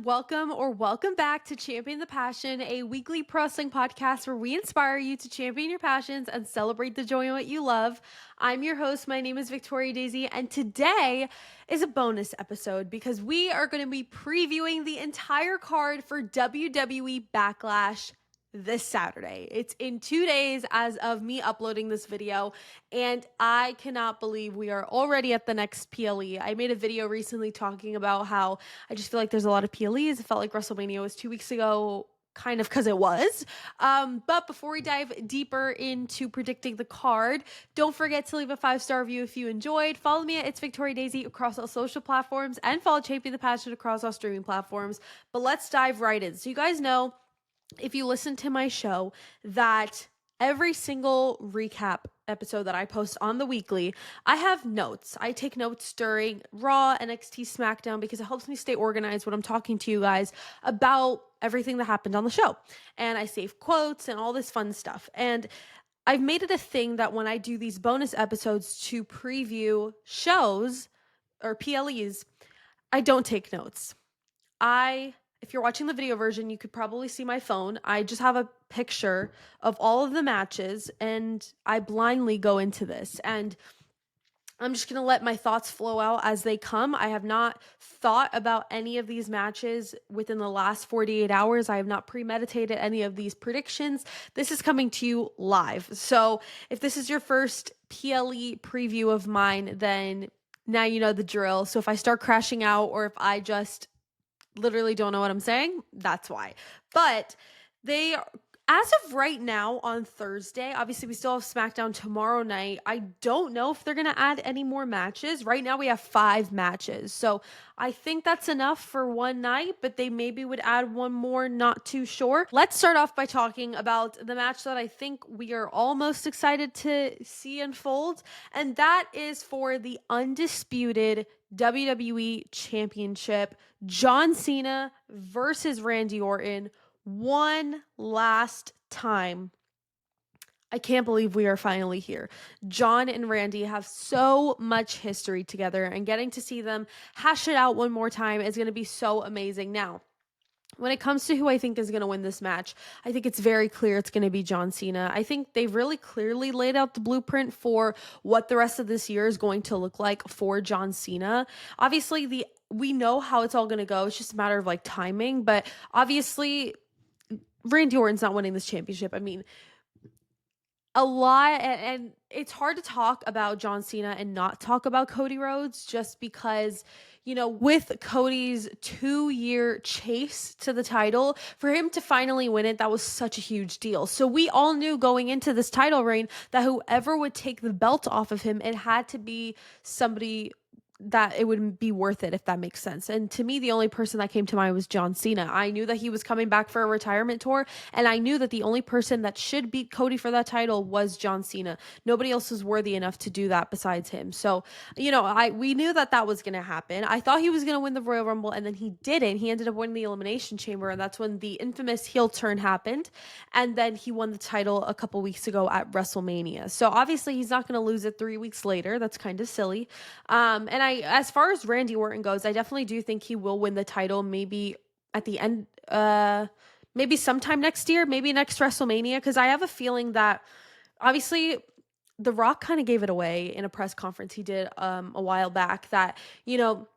Welcome back to Champion the Passion, a weekly pro wrestling podcast where we inspire you to champion your passions and celebrate the joy in what you love. I'm your host. My name is Victoria Daisy, and today is a bonus episode because we are going to be previewing the entire card for WWE Backlash this Saturday. It's in 2 days as of me uploading this video, and I cannot believe we are already at the next PLE. I made a video recently talking about how I just feel like there's a lot of PLEs. It felt like WrestleMania was 2 weeks ago, kind of, because it was. But before we dive deeper into predicting the card, don't forget to leave a 5-star review if you enjoyed. Follow me at It's Victoria Daisy across all social platforms, and follow Champion the Passion across all streaming platforms. But let's dive right in. So you guys know, if you listen to my show, that every single recap episode that I post on the weekly, I have notes. I take notes during Raw, NXT, SmackDown, because it helps me stay organized when I'm talking to you guys about everything that happened on the show. And I save quotes and all this fun stuff. And I've made it a thing that when I do these bonus episodes to preview shows or PLEs, I don't take notes. If you're watching the video version, you could probably see my phone. I just have a picture of all of the matches, and I blindly go into this. And I'm just going to let my thoughts flow out as they come. I have not thought about any of these matches within the last 48 hours. I have not premeditated any of these predictions. This is coming to you live. So if this is your first PLE preview of mine, then now you know the drill. So if I start crashing out, or if I just literally don't know what I'm saying, that's why. But as of right now on Thursday, obviously we still have SmackDown tomorrow night. I don't know if they're going to add any more matches. Right now we have 5 matches. So I think that's enough for one night, but they maybe would add one more, not too sure. Let's start off by talking about the match that I think we are all most excited to see unfold, and that is for the undisputed WWE Championship, John Cena versus Randy Orton, one last time. I can't believe we are finally here. John and Randy have so much history together, and getting to see them hash it out one more time is going to be so amazing. Now, when it comes to who I think is going to win this match, I think it's very clear it's going to be John Cena. I think they've really clearly laid out the blueprint for what the rest of this year is going to look like for John Cena. Obviously, we know how it's all going to go. It's just a matter of like timing, but obviously Randy Orton's not winning this championship. I mean, a lot, and it's hard to talk about John Cena and not talk about Cody Rhodes, just because, you know, with Cody's 2-year chase to the title, for him to finally win it, that was such a huge deal. So we all knew going into this title reign that whoever would take the belt off of him, it had to be somebody that it would be worth it, if that makes sense. And to me, the only person that came to mind was John Cena. I knew that he was coming back for a retirement tour, and I knew that the only person that should beat Cody for that title was John Cena. Nobody else was worthy enough to do that besides him. So, you know, we knew that that was going to happen. I thought he was going to win the Royal Rumble, and then he didn't. He ended up winning the Elimination Chamber, and that's when the infamous heel turn happened. And then he won the title a couple weeks ago at WrestleMania. So obviously he's not going to lose it 3 weeks later. That's kind of silly. As far as Randy Orton goes, I definitely do think he will win the title, maybe at the end, maybe sometime next year, maybe next WrestleMania, because I have a feeling that obviously The Rock kind of gave it away in a press conference he did a while back that, you know,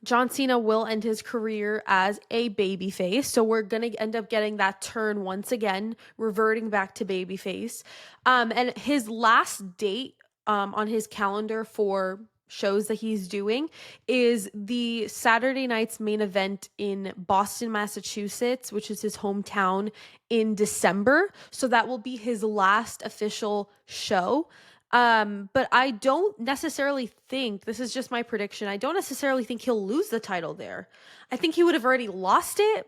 John Cena will end his career as a babyface. So we're going to end up getting that turn once again, reverting back to babyface. And his last date on his calendar for shows that he's doing is the Saturday night's main event in Boston, Massachusetts, which is his hometown, in December. So that will be his last official show. But I don't necessarily think, this is just my prediction, I don't necessarily think he'll lose the title there. I think he would have already lost it.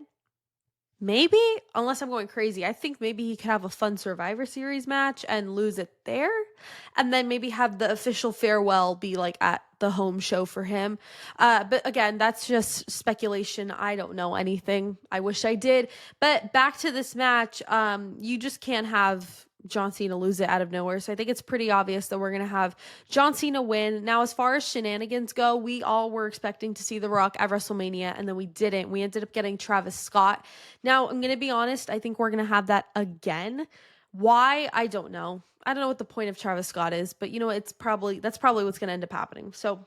Maybe, unless I'm going crazy. I think maybe he could have a fun Survivor Series match and lose it there, and then maybe have the official farewell be like at the home show for him. But again, that's just speculation. I don't know anything. I wish I did. But back to this match, you just can't have John Cena lose it out of nowhere. So I think it's pretty obvious that we're going to have John Cena win. Now, as far as shenanigans go, we all were expecting to see The Rock at WrestleMania, and then we didn't. We ended up getting Travis Scott. Now, I'm going to be honest, I think we're going to have that again. Why? I don't know. I don't know what the point of Travis Scott is, but that's probably what's going to end up happening. So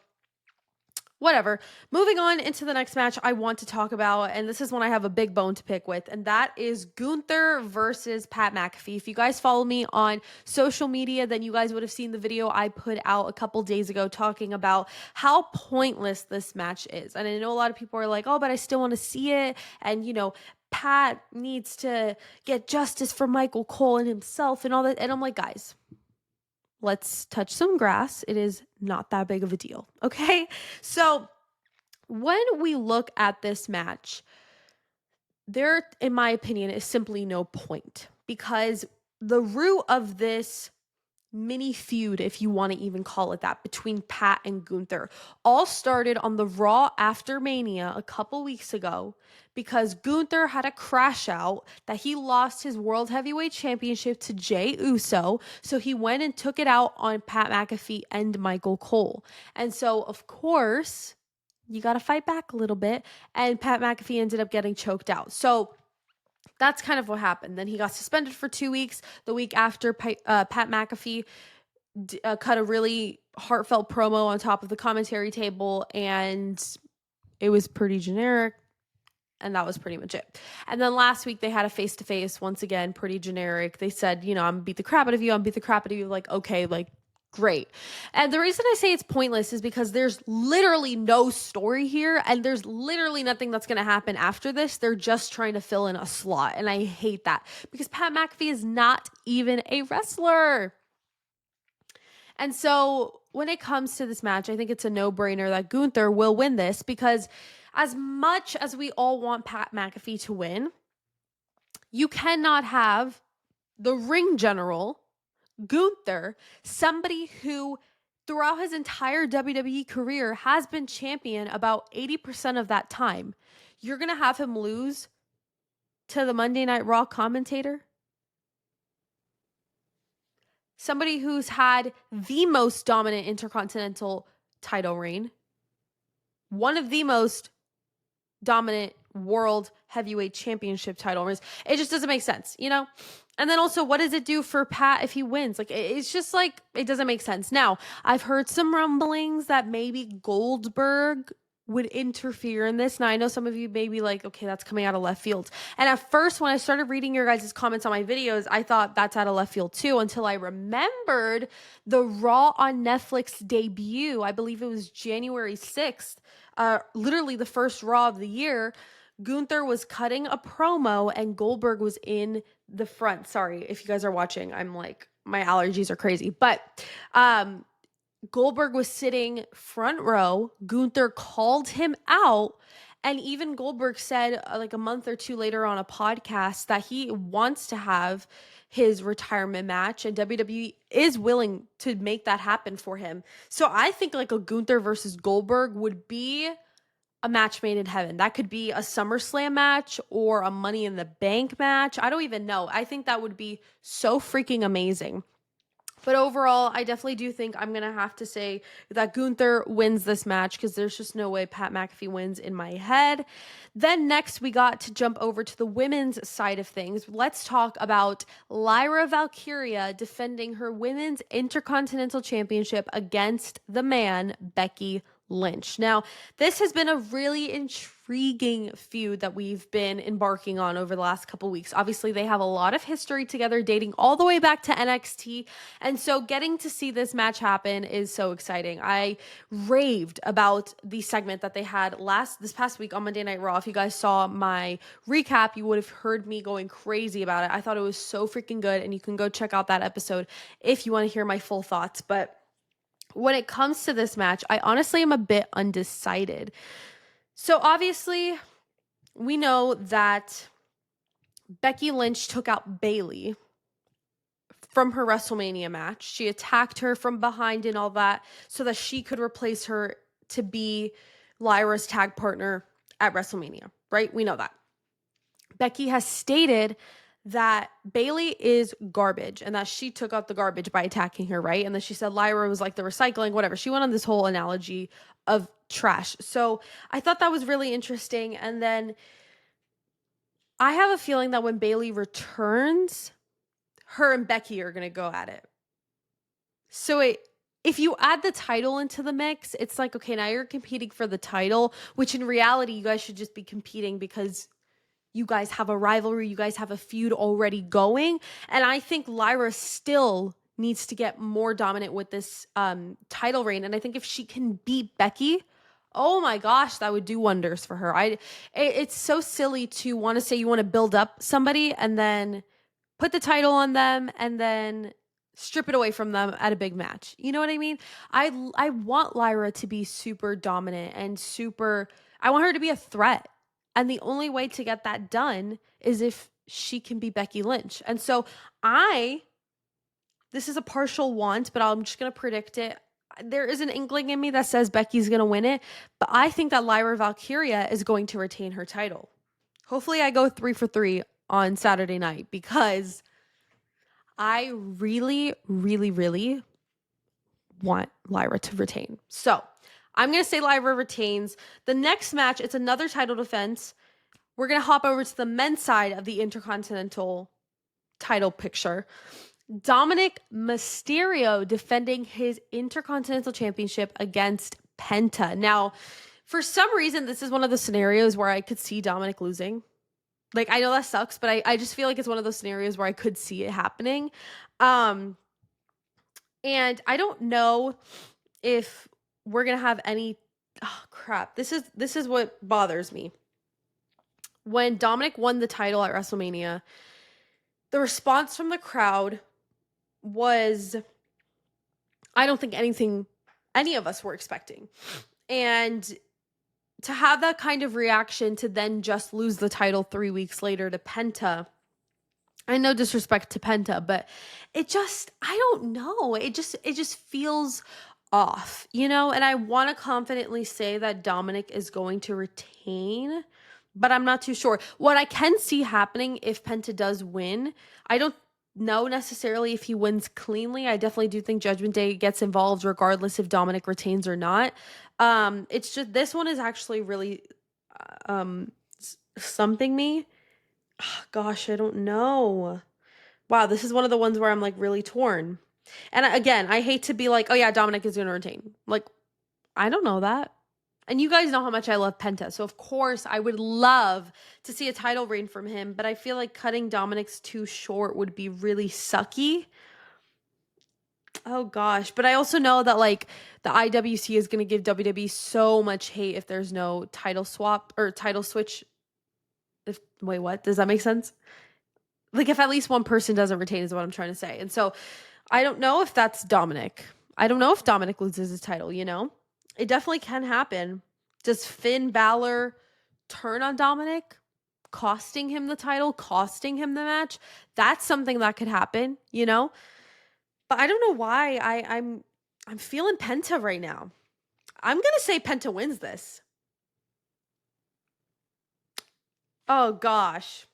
whatever. Moving on into the next match I want to talk about, and this is one I have a big bone to pick with, and that is Gunther versus Pat McAfee. If you guys follow me on social media, then you guys would have seen the video I put out a couple days ago talking about how pointless this match is. And I know a lot of people are like, oh, but I still want to see it. And, Pat needs to get justice for Michael Cole and himself and all that. And I'm like, guys, let's touch some grass. It is not that big of a deal. Okay. So when we look at this match, there, in my opinion, is simply no point, because the root of this mini feud, if you want to even call it that, between Pat and Gunther all started on the Raw after Mania a couple weeks ago, because Gunther had a crash out that he lost his World Heavyweight Championship to Jey Uso. So he went and took it out on Pat McAfee and Michael Cole. And so, of course, you got to fight back a little bit. And Pat McAfee ended up getting choked out. So that's kind of what happened. Then he got suspended for 2 weeks. The week after, Pat McAfee cut a really heartfelt promo on top of the commentary table, and it was pretty generic. And that was pretty much it. And then last week they had a face-to-face, once again, pretty generic. They said, I'm gonna beat the crap out of you. I'm beat the crap out of you. Like, okay, like, great. And the reason I say it's pointless is because there's literally no story here, and there's literally nothing that's going to happen after this. They're just trying to fill in a slot, and I hate that, because Pat McAfee is not even a wrestler. And so when it comes to this match, I think it's a no-brainer that Gunther will win this, because as much as we all want Pat McAfee to win, you cannot have the ring general, Gunther, somebody who throughout his entire WWE career has been champion about 80% of that time. You're going to have him lose to the Monday Night Raw commentator? Somebody who's had the most dominant intercontinental title reign, one of the most dominant world heavyweight championship title reigns. It just doesn't make sense, And then also, what does it do for Pat if he wins? Like, it's just like, it doesn't make sense. Now, I've heard some rumblings that maybe Goldberg would interfere in this. Now, I know some of you may be like, okay, that's coming out of left field. And at first, when I started reading your guys' comments on my videos, I thought that's out of left field too, until I remembered the Raw on Netflix debut. I believe it was January 6th, literally the first Raw of the year. Gunther was cutting a promo and Goldberg was in the front. Sorry, if you guys are watching, I'm like, my allergies are crazy. But Goldberg was sitting front row. Gunther called him out. And even Goldberg said like a month or two later on a podcast that he wants to have his retirement match, and WWE is willing to make that happen for him. So I think like a Gunther versus Goldberg would be a match made in heaven. That could be a SummerSlam match or a Money in the Bank match. I don't even know. I think that would be so freaking amazing. But overall, I definitely do think I'm going to have to say that Gunther wins this match, because there's just no way Pat McAfee wins in my head. Then next, we got to jump over to the women's side of things. Let's talk about Lyra Valkyria defending her women's Intercontinental Championship against the man, Becky Lynch. Now, this has been a really intriguing feud that we've been embarking on over the last couple weeks. Obviously, they have a lot of history together, dating all the way back to NXT. And so getting to see this match happen is so exciting. I raved about the segment that they had this past week on Monday Night Raw. If you guys saw my recap, you would have heard me going crazy about it. I thought it was so freaking good, and you can go check out that episode if you want to hear my full thoughts. But when it comes to this match, I honestly am a bit undecided. So obviously, we know that Becky Lynch took out Bayley from her WrestleMania match. She attacked her from behind and all that so that she could replace her to be Lyra's tag partner at WrestleMania, right? We know that. Becky has stated that Bailey is garbage and that she took out the garbage by attacking her, right? And then she said Lyra was like the recycling, whatever. She went on this whole analogy of trash. So I thought that was really interesting. And then I have a feeling that when Bailey returns, her and Becky are going to go at it. So if you add the title into the mix, it's like, okay, now you're competing for the title, which in reality, you guys should just be competing because you guys have a rivalry, you guys have a feud already going. And I think Lyra still needs to get more dominant with this title reign. And I think if she can beat Becky, oh my gosh, that would do wonders for her. It's so silly to want to say you want to build up somebody and then put the title on them and then strip it away from them at a big match. You know what I mean? I want Lyra to be super dominant and I want her to be a threat. And the only way to get that done is if she can be Becky Lynch. And so this is a partial want, but I'm just going to predict it. There is an inkling in me that says Becky's going to win it, but I think that Lyra Valkyria is going to retain her title. Hopefully I go 3 for 3 on Saturday night because I really, really, really want Lyra to retain. So I'm going to say Lyra retains. The next match, it's another title defense. We're going to hop over to the men's side of the Intercontinental title picture. Dominic Mysterio defending his Intercontinental Championship against Penta. Now, for some reason, this is one of the scenarios where I could see Dominic losing. Like, I know that sucks, but I just feel like it's one of those scenarios where I could see it happening. And I don't know if we're going to have any... Oh, crap. This is what bothers me. When Dominic won the title at WrestleMania, the response from the crowd was, I don't think any of us were expecting. And to have that kind of reaction to then just lose the title 3 weeks later to Penta, I no disrespect to Penta, but I don't know. It just feels off, you know? And I want to confidently say that Dominic is going to retain, but I'm not too sure. What I can see happening if Penta does win, I don't know necessarily if he wins cleanly. I definitely do think Judgment Day gets involved regardless if Dominic retains or not. It's just, this one is actually really something me. Oh, gosh, I don't know. Wow, this is one of the ones where I'm like really torn. And again, I hate to be like, oh yeah, Dominic is going to retain. Like, I don't know that. And you guys know how much I love Penta. So of course I would love to see a title reign from him, but I feel like cutting Dominic's too short would be really sucky. Oh gosh. But I also know that like the IWC is going to give WWE so much hate if there's no title swap or title switch. Wait, what? Does that make sense? Like if at least one person doesn't retain is what I'm trying to say. And so I don't know if that's Dominic. I don't know if Dominic loses his title, you know? It definitely can happen. Does Finn Balor turn on Dominic, costing him the title, costing him the match? That's something that could happen, you know? But I don't know why I'm feeling Penta right now. I'm going to say Penta wins this. Oh gosh.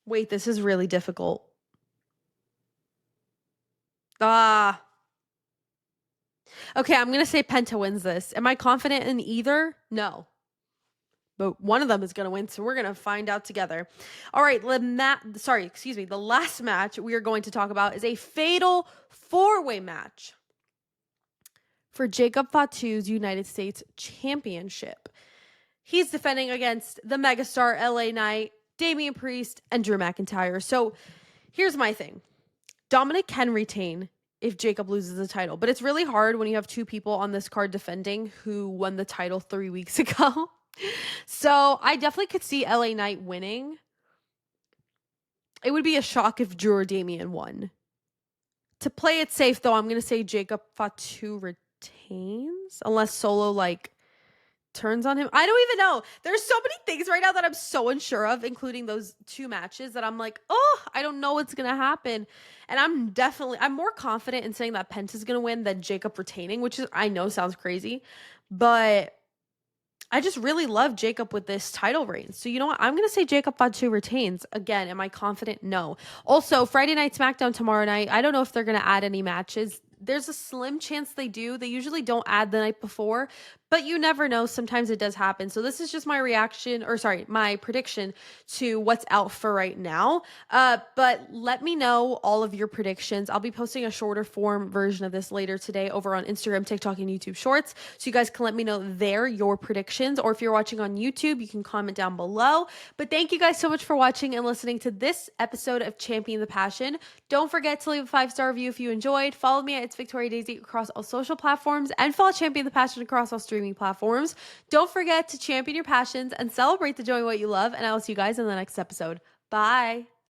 Wait, this is really difficult. Okay, I'm going to say Penta wins this. Am I confident in either? No. But one of them is going to win, so we're going to find out together. All right, the last match we are going to talk about is a fatal four-way match for Jacob Fatu's United States Championship. He's defending against the megastar LA Knight, Damian Priest, and Drew McIntyre. So here's my thing. Dominic can retain if Jacob loses the title, but it's really hard when you have two people on this card defending who won the title 3 weeks ago. So I definitely could see LA Knight winning. It would be a shock if Drew or Damian won. To play it safe, though, I'm going to say Jacob Fatu retains, unless Solo turns on him. I don't even know. There's so many things right now that I'm so unsure of, including those two matches that I'm like, oh, I don't know what's going to happen. And I'm more confident in saying that Penta's going to win than Jacob retaining, which is, I know sounds crazy, but I just really love Jacob with this title reign. So you know what? I'm gonna say Jacob Fatu retains. Again, am I confident? No. Also, Friday Night SmackDown tomorrow night. I don't know if they're gonna add any matches. There's a slim chance they do. They usually don't add the night before, but you never know. Sometimes it does happen. So this is just my reaction, or sorry, my prediction to what's out for right now. But let me know all of your predictions. I'll be posting a shorter form version of this later today over on Instagram, TikTok, and YouTube Shorts. So you guys can let me know there your predictions. Or if you're watching on YouTube, you can comment down below. But thank you guys so much for watching and listening to this episode of Champion the Passion. Don't forget to leave a 5-star review if you enjoyed. Follow me at It's Victoria Daisy across all social platforms and follow Champion the Passion across all streaming platforms. Don't forget to champion your passions and celebrate the joy of what you love. And I will see you guys in the next episode. Bye.